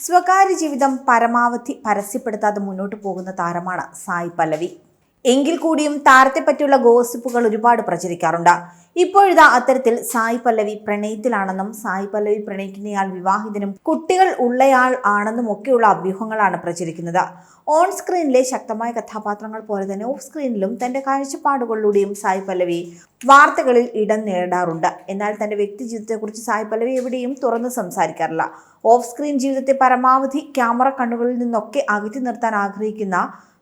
സ്വകാര്യ ജീവിതം പരമാവധി പരസ്യപ്പെടുത്താതെ മുന്നോട്ട് പോകുന്ന താരമാണ് സായി പല്ലവി. എങ്കിൽ കൂടിയും താരത്തെ പറ്റിയുള്ള ഗോസിപ്പുകൾ ഒരുപാട് പ്രചരിക്കാറുണ്ട്. ഇപ്പോഴിതാ അത്തരത്തിൽ സായി പല്ലവി പ്രണയത്തിലാണെന്നും സായി പല്ലവി പ്രണയിക്കുന്നയാൾ വിവാഹിതനും കുട്ടികൾ ഉള്ളയാൾ ആണെന്നും ഒക്കെയുള്ള അഭ്യൂഹങ്ങളാണ് പ്രചരിക്കുന്നത്. ഓൺ സ്ക്രീനിലെ ശക്തമായ കഥാപാത്രങ്ങൾ പോലെ തന്നെ ഓഫ് സ്ക്രീനിലും തന്റെ കാഴ്ചപ്പാടുകളിലൂടെയും സായി പല്ലവി വാർത്തകളിൽ ഇടം നേടാറുണ്ട്. എന്നാൽ തന്റെ വ്യക്തി ജീവിതത്തെക്കുറിച്ച് സായി പല്ലവി എവിടെയും തുറന്ന് സംസാരിക്കാറില്ല. ഓഫ് സ്ക്രീൻ ജീവിതത്തെ പരമാവധി ക്യാമറ കണ്ണുകളിൽ നിന്നൊക്കെ അകറ്റി നിർത്താൻ ആഗ്രഹിക്കുന്ന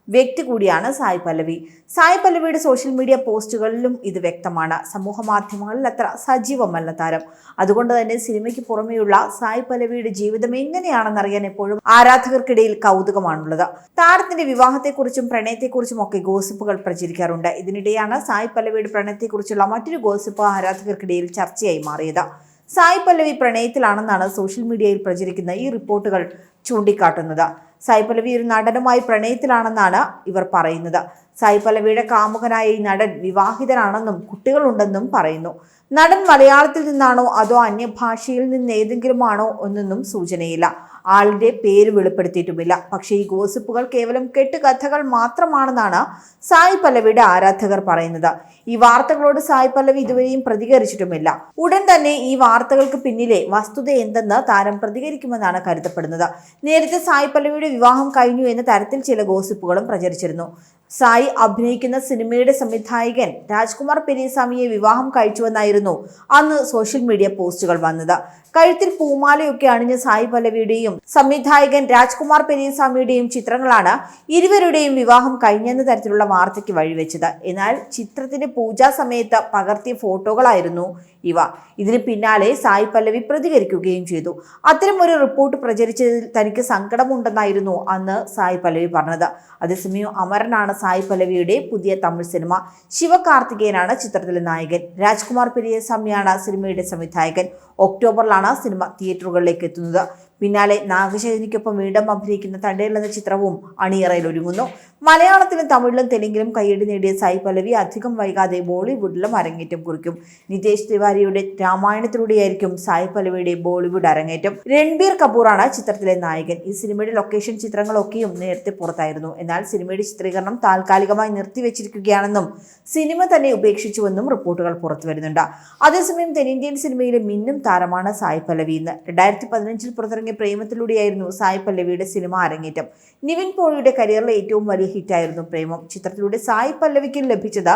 വ്യക്തി കൂടിയാണ് സായി പല്ലവി. സായി പല്ലവിയുടെ സോഷ്യൽ മീഡിയ പോസ്റ്റുകളിലും ഇത് വ്യക്തമാണ്. സമൂഹ മാധ്യമങ്ങളിൽ അത്ര സജീവമല്ല താരം. അതുകൊണ്ട് തന്നെ സിനിമയ്ക്ക് പുറമെയുള്ള സായി പല്ലവിയുടെ ജീവിതം എങ്ങനെയാണെന്നറിയാൻ എപ്പോഴും ആരാധകർക്കിടയിൽ കൗതുകമാണുള്ളത്. താരത്തിന്റെ വിവാഹത്തെക്കുറിച്ചും പ്രണയത്തെക്കുറിച്ചും ഒക്കെ ഗോസിപ്പുകൾ പ്രചരിക്കാറുണ്ട്. ഇതിനിടെയാണ് സായി പല്ലവിയുടെ പ്രണയത്തെക്കുറിച്ചുള്ള മറ്റൊരു ഗോസിപ്പ് ആരാധകർക്കിടയിൽ ചർച്ചയായി മാറിയത്. സായി പല്ലവി പ്രണയത്തിലാണെന്നാണ് സോഷ്യൽ മീഡിയയിൽ പ്രചരിക്കുന്ന ഈ റിപ്പോർട്ടുകൾ ചൂണ്ടിക്കാട്ടുന്നത്. സായി പല്ലവി ഒരു നടനുമായി പ്രണയത്തിലാണെന്നാണ് ഇവർ പറയുന്നത്. സായി പല്ലവിയുടെ കാമുകനായ ഈ നടൻ വിവാഹിതനാണെന്നും കുട്ടികളുണ്ടെന്നും പറയുന്നു. നടൻ മലയാളത്തിൽ നിന്നാണോ അതോ അന്യഭാഷയിൽ നിന്ന് ഏതെങ്കിലും ആണോ എന്നൊന്നും സൂചനയില്ല. ആളിന്റെ പേര് വെളിപ്പെടുത്തിയിട്ടുമില്ല. പക്ഷേ ഈ ഗോസിപ്പുകൾ കേവലം കെട്ടുകഥകൾ മാത്രമാണെന്നാണ് സായി പല്ലവിയുടെ ആരാധകർ പറയുന്നത്. ഈ വാർത്തകളോട് സായി പല്ലവി ഇതുവരെയും പ്രതികരിച്ചിട്ടുമില്ല. ഉടൻ തന്നെ ഈ വാർത്തകൾക്ക് പിന്നിലെ വസ്തുത എന്തെന്ന് താരം പ്രതികരിക്കുമെന്നാണ് കരുതപ്പെടുന്നത്. നേരത്തെ സായി പല്ലവിയുടെ വിവാഹം കഴിഞ്ഞു എന്ന തരത്തിൽ ചില ഗോസിപ്പുകളും പ്രചരിച്ചിരുന്നു. സായി അഭിനയിക്കുന്ന സിനിമയുടെ സംവിധായകൻ രാജ്കുമാർ പെരിയസ്വാമിയെ വിവാഹം കഴിച്ചുവെന്നായിരുന്നു അന്ന് സോഷ്യൽ മീഡിയ പോസ്റ്റുകൾ വന്നത്. കഴുത്തിൽ പൂമാലയൊക്കെ അണിഞ്ഞ സായി പല്ലവിയുടെയും സംവിധായകൻ രാജ്കുമാർ പെരിയസ്വാമിയുടെയും ചിത്രങ്ങളാണ് ഇരുവരുടെയും വിവാഹം കഴിഞ്ഞെന്ന തരത്തിലുള്ള വാർത്തയ്ക്ക് വഴിവെച്ചത്. എന്നാൽ ചിത്രത്തിന്റെ പൂജാ സമയത്ത് പകർത്തിയ ഫോട്ടോകളായിരുന്നു ഇവ. ഇതിന് പിന്നാലെ സായി പല്ലവി പ്രതികരിക്കുകയും ചെയ്തു. അത്തരം ഒരു റിപ്പോർട്ട് പ്രചരിച്ചതിൽ തനിക്ക് സങ്കടമുണ്ടെന്നായിരുന്നു അന്ന് സായി പല്ലവി പറഞ്ഞത്. അതേസമയം അമരനാണ് സായി പല്ലവിയുടെ പുതിയ തമിഴ് സിനിമ. ശിവകാർത്തികേയനാണ് ചിത്രത്തിലെ നായകൻ. രാജ്കുമാർ പെരിയസ്വാമിയാണ് സിനിമയുടെ സംവിധായകൻ. ഒക്ടോബറിലാണ് സിനിമ തിയേറ്ററുകളിലേക്ക് എത്തുന്നത്. പിന്നാലെ നാഗചൈതന്യക്കൊപ്പം വീണ്ടും അഭിനയിക്കുന്ന തണ്ടേൽ എന്ന ചിത്രവും അണിയറയിൽ ഒരുങ്ങുന്നു. മലയാളത്തിലും തമിഴിലും തെലുങ്കിലും കയ്യടി നേടിയ സായി പല്ലവി അധികം വൈകാതെ ബോളിവുഡിലും അരങ്ങേറ്റം കുറിക്കും. നിതേഷ് തിവാരിയുടെ രാമായണത്തിലൂടെയായിരിക്കും സായി പല്ലവിയുടെ ബോളിവുഡ് അരങ്ങേറ്റം. രൺബീർ കപൂറാണ് ചിത്രത്തിലെ നായകൻ. ഈ സിനിമയുടെ ലൊക്കേഷൻ ചിത്രങ്ങളൊക്കെയും നേരത്തെ പുറത്തായിരുന്നു. എന്നാൽ സിനിമയുടെ ചിത്രീകരണം താൽക്കാലികമായി നിർത്തിവെച്ചിരിക്കുകയാണെന്നും സിനിമ തന്നെ ഉപേക്ഷിച്ചുവെന്നും റിപ്പോർട്ടുകൾ പുറത്തുവരുന്നുണ്ട്. അതേസമയം തെന്നിന്ത്യൻ സിനിമയിലെ മിന്നും താരമാണ് സായി പല്ലവി. ഇന്ന് 2015 പുറത്തിറങ്ങിയ പ്രേമത്തിലൂടെയായിരുന്നു സായി പല്ലവിയുടെ സിനിമ അരങ്ങേറ്റം. നിവിൻ പോളിയുടെ കരിയറിലെ ഏറ്റവും വലിയ ഹിറ്റായിരുന്നു പ്രേമം. ചിത്രത്തിലൂടെ സായി പല്ലവിക്ക് ലഭിച്ചത്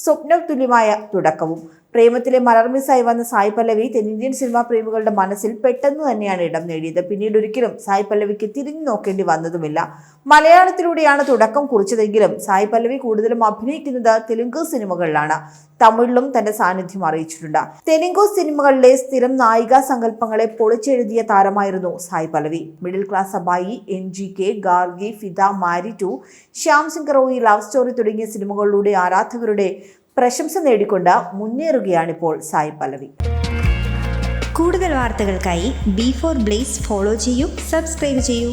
സ്വപ്ന തുല്യമായ തുടക്കവും. പ്രേമത്തിലെ മലർമിസായി വന്ന സായി പല്ലവി തെന്നിന്ത്യൻ സിനിമാ പ്രേമികളുടെ മനസ്സിൽ പെട്ടെന്ന് തന്നെയാണ് ഇടം നേടിയത്. പിന്നീട് ഒരിക്കലും സായി പല്ലവിക്ക് തിരിഞ്ഞു നോക്കേണ്ടി വന്നതുമില്ല. മലയാളത്തിലൂടെയാണ് തുടക്കം കുറിച്ചതെങ്കിലും സായി പല്ലവി കൂടുതലും അഭിനയിക്കുന്നത് തെലുങ്ക് സിനിമകളിലാണ്. തമിഴിലും തന്റെ സാന്നിധ്യം അറിയിച്ചിട്ടുണ്ട്. തെലുങ്ക് സിനിമകളിലെ സ്ഥിരം നായികാ സങ്കല്പങ്ങളെ പൊളിച്ചെഴുതിയ താരമായിരുന്നു Sai Pallavi. Middle class Abbayi, NGK, Gargi, Fidaa, Maari 2, Shyam Singha Roy, love story തുടങ്ങിയ സിനിമകളിലൂടെ ആരാധകരുടെ പ്രശംസ നേടിക്കൊണ്ട് മുന്നേറുകയാണിപ്പോൾ സായി പല്ലവി. കൂടുതൽ വാർത്തകൾക്കായി B4 Blaze ഫോളോ ചെയ്യൂ, സബ്സ്ക്രൈബ് ചെയ്യൂ.